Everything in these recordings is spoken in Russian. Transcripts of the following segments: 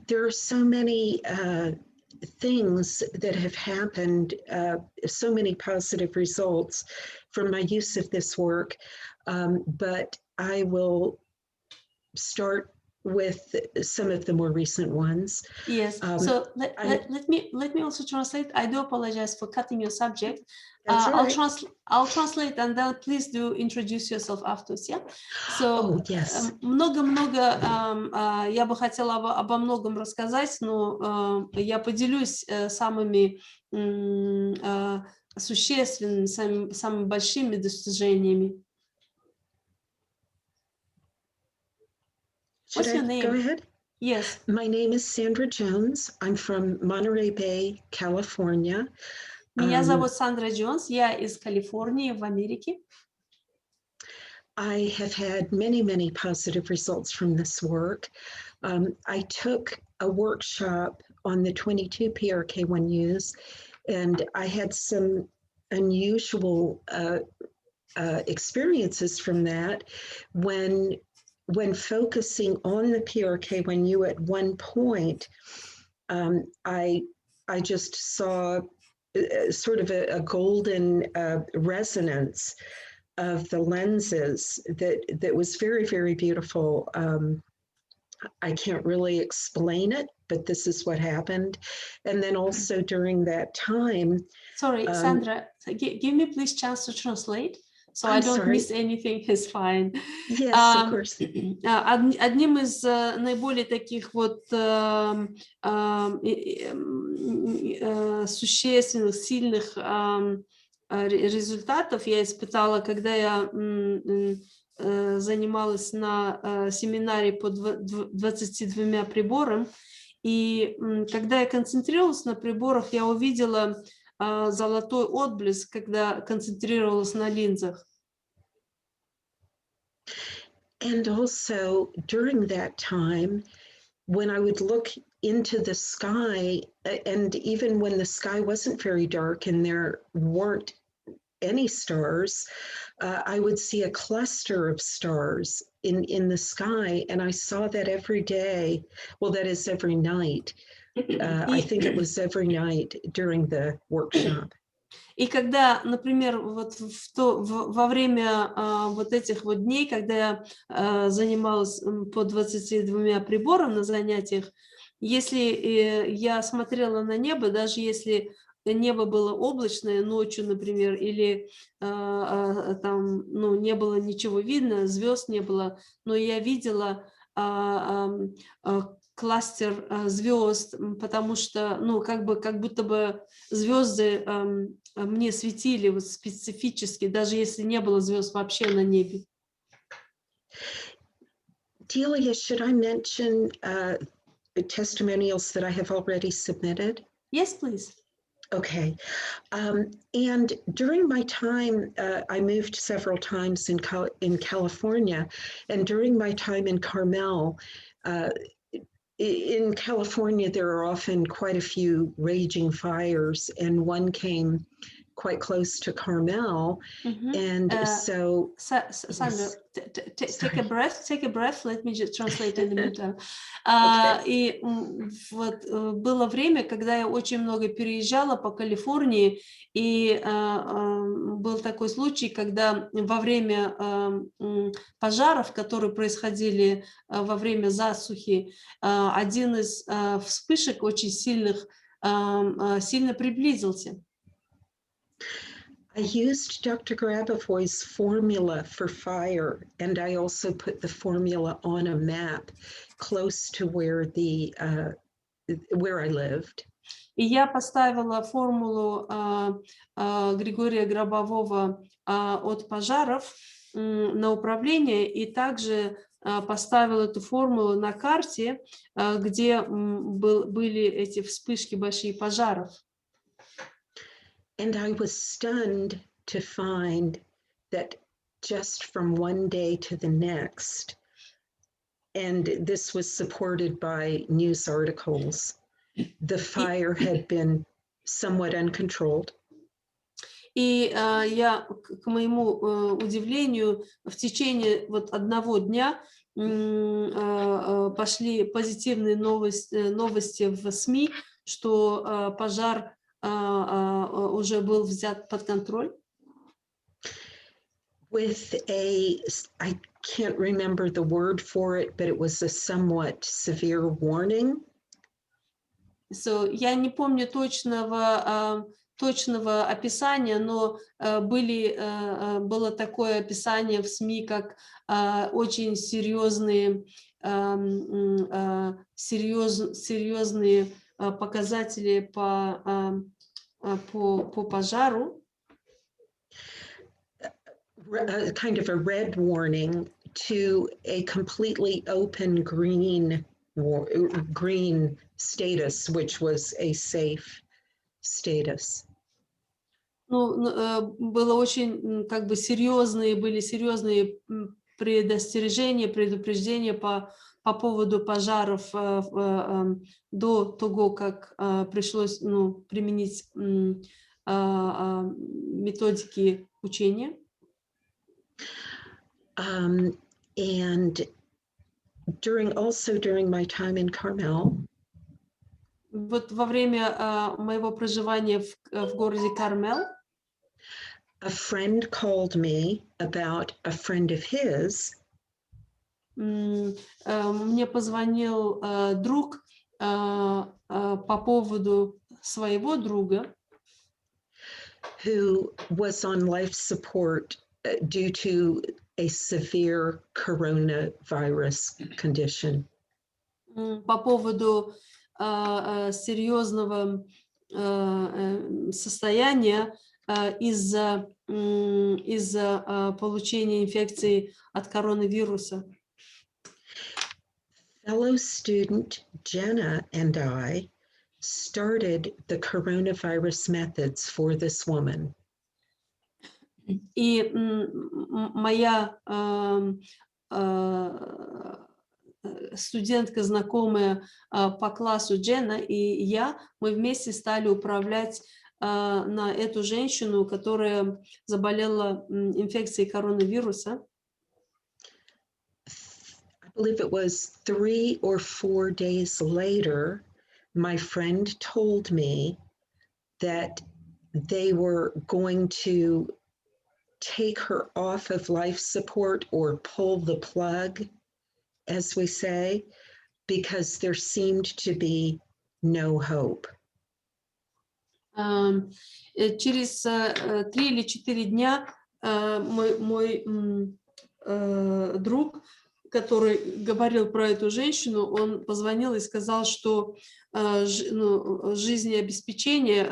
There are so many things that have happened, so many positive results from my use of this work, but I will start with some of the more recent ones. Yes. So let me also translate. I do apologize for cutting your subject. I'll translate, and then please do introduce yourself afterwards. Yeah. So много-много я бы хотела обо многом рассказать, но я поделюсь самыми существенными, самыми большими достижениями. What's your name? Go ahead. Yes. My name is Sandra Jones. I'm from Monterey Bay, California. Меня зовут Сандра Джонс. Я из Калифорнии в Америке. I have had many, many positive results from this work. I took a workshop on the 22 PRK1Us, and I had some unusual experiences from that when focusing on the PRK1U at one point, I just saw sort of a golden resonance of the lenses that was very, very beautiful. I can't really explain it, but this is what happened. And then also during that time... Sorry, Sandra, give me please chance to translate. So I don't miss anything, is fine. Yes, of course. Одним из наиболее таких вот существенных, сильных результатов я испытала, когда я занималась на семинаре по 22 приборам. И когда я концентрировалась на приборах, я увидела золотой отблеск, когда концентрировалась на линзах. And also during that time, when I would look into the sky, and even when the sky wasn't very dark and there weren't any stars, I would see a cluster of stars in the sky, and I saw that every day. Well, that is every night. I think it was every night during the workshop. И когда, например, вот во время вот этих вот дней, когда я занималась по 22 приборам на занятиях, если я смотрела на небо, даже если небо было облачное ночью, например, или там, ну, не было ничего видно, звезд не было, но я видела кластер звезд, потому что, ну, как будто бы звезды мне светили вот специфически, даже если не было звезд вообще на небе. Delia, should I mention testimonials that I have already submitted? Yes, please. Okay. And during my time, I moved several times in California, and during my time in Carmel, in California, there are often quite a few raging fires, and one came quite close to Carmel. And so... Sandra, take a breath, let me just translate in the meantime. И вот было время, когда я очень много переезжала по Калифорнии, и был такой случай, когда во время пожаров, которые происходили во время засухи, один из вспышек очень сильных сильно приблизился. I used Dr. Grabovoi's formula for fire, and I also put the formula on a map close to where I lived. И я поставила формулу Григория Грабового от пожаров на управление, и также поставила эту формулу на карте, где были эти вспышки большие пожаров. And I was stunned to find that just from one day to the next, and this was supported by news articles, the fire had been somewhat uncontrolled. И я, к моему удивлению, в течение вот одного дня пошли позитивные новости в СМИ, что пожар уже был взят под контроль. With I can't remember the word for it, but it was a somewhat severe warning. So, я не помню точного описания, но было такое описание в СМИ, как очень серьезные показатели по пожару. Kind of a red warning to a completely open green status, which was a safe status. Ну, было очень как бы были серьезные предупреждения по поводу пожаров до того, как пришлось применить методики учения. And during my time in Carmel, вот во время моего проживания в городе Кармел, a friend called me about a friend of his. Мне позвонил друг по поводу своего друга, who was on life support due to a severe coronavirus condition. По поводу серьезного состояния из-за получения инфекции от коронавируса. Fellow student Jenna and I started the coronavirus methods for this woman. И моя студентка, знакомая по классу Дженна и мы вместе стали управлять на эту женщину, которая заболела инфекцией коронавируса. I believe it was 3 or 4 days later, my friend told me that they were going to take her off of life support or pull the plug, as we say, because there seemed to be no hope. Через 3 или 4 дня мой друг, который говорил про эту женщину, он позвонил и сказал, что жизнеобеспечение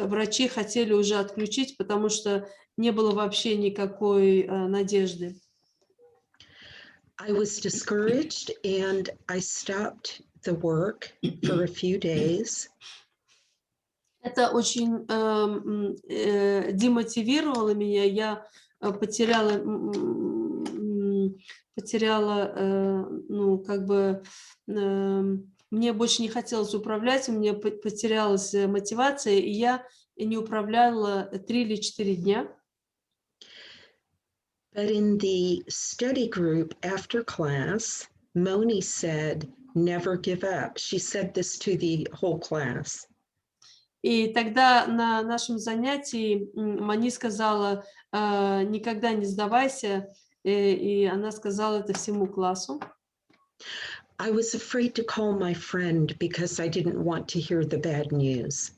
врачи хотели уже отключить, потому что не было вообще никакой надежды. I was discouraged and I stopped the work for a few days. Это очень демотивировало меня. Я потеряла, мне больше не хотелось управлять, у меня потерялась мотивация, и я не управляла 3 или 4 дня. But in the study group after class, Moni said, "Never give up." She said this to the whole class. И тогда на нашем занятии Мани сказала, никогда не сдавайся, и она сказала это всему классу. I was afraid to call my friend because I didn't want to hear the bad news.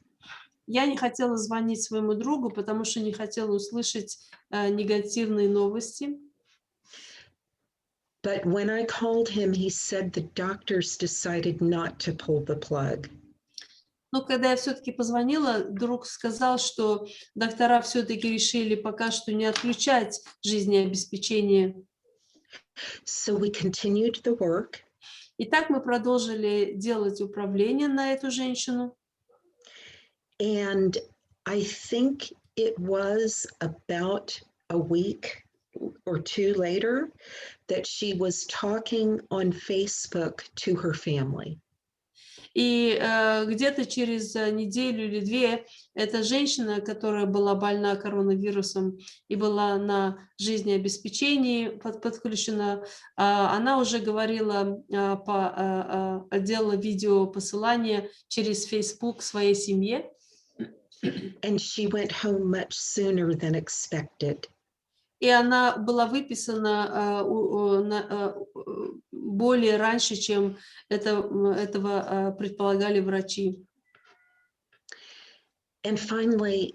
Я не хотела звонить своему другу, потому что не хотела услышать негативные новости. But when I called him, he said the doctors decided not to pull the plug. Но когда я все-таки позвонила, друг сказал, что доктора все-таки решили пока что не отключать жизнеобеспечение. So we continued the work. И так мы продолжили делать управление на эту женщину. And I think it was about a week or 2 later that she was talking on Facebook to her family. И где-то через неделю или две эта женщина, которая была больна коронавирусом и была на жизнеобеспечении подключена, она уже говорила, делала видеопосылание через Facebook своей семье. And she went home much sooner than expected. И она была выписана более раньше, чем этого предполагали врачи. And finally,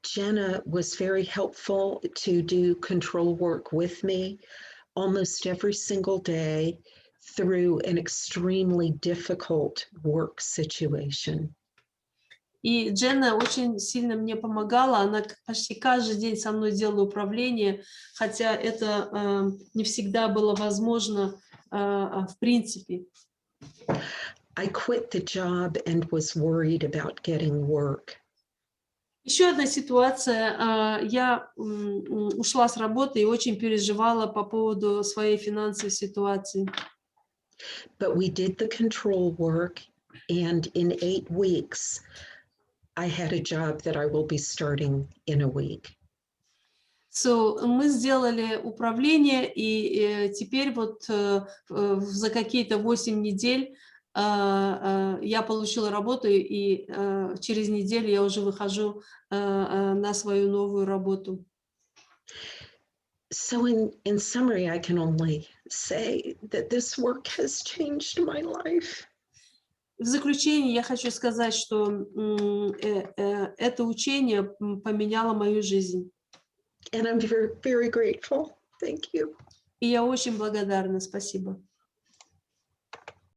Jenna was very helpful to do control work with me almost every single day through an extremely difficult work situation. И Дженна очень сильно мне помогала, она почти каждый день со мной делала управление, хотя это не всегда было возможно в принципе. I quit the job and was worried about getting work. Еще одна ситуация, я ушла с работы и очень переживала по поводу своей финансовой ситуации. But we did the control work, and in 8 weeks, I had a job that I will be starting in a week. So, мы сделали управление, и теперь вот за какие-то 8 недель я получила работу, и через неделю я уже выхожу на свою новую работу. So in summary, I can only say that this work has changed my life. В заключение я хочу сказать, что это учение поменяло мою жизнь. And I'm very, very grateful. Thank you. И я очень благодарна. Спасибо.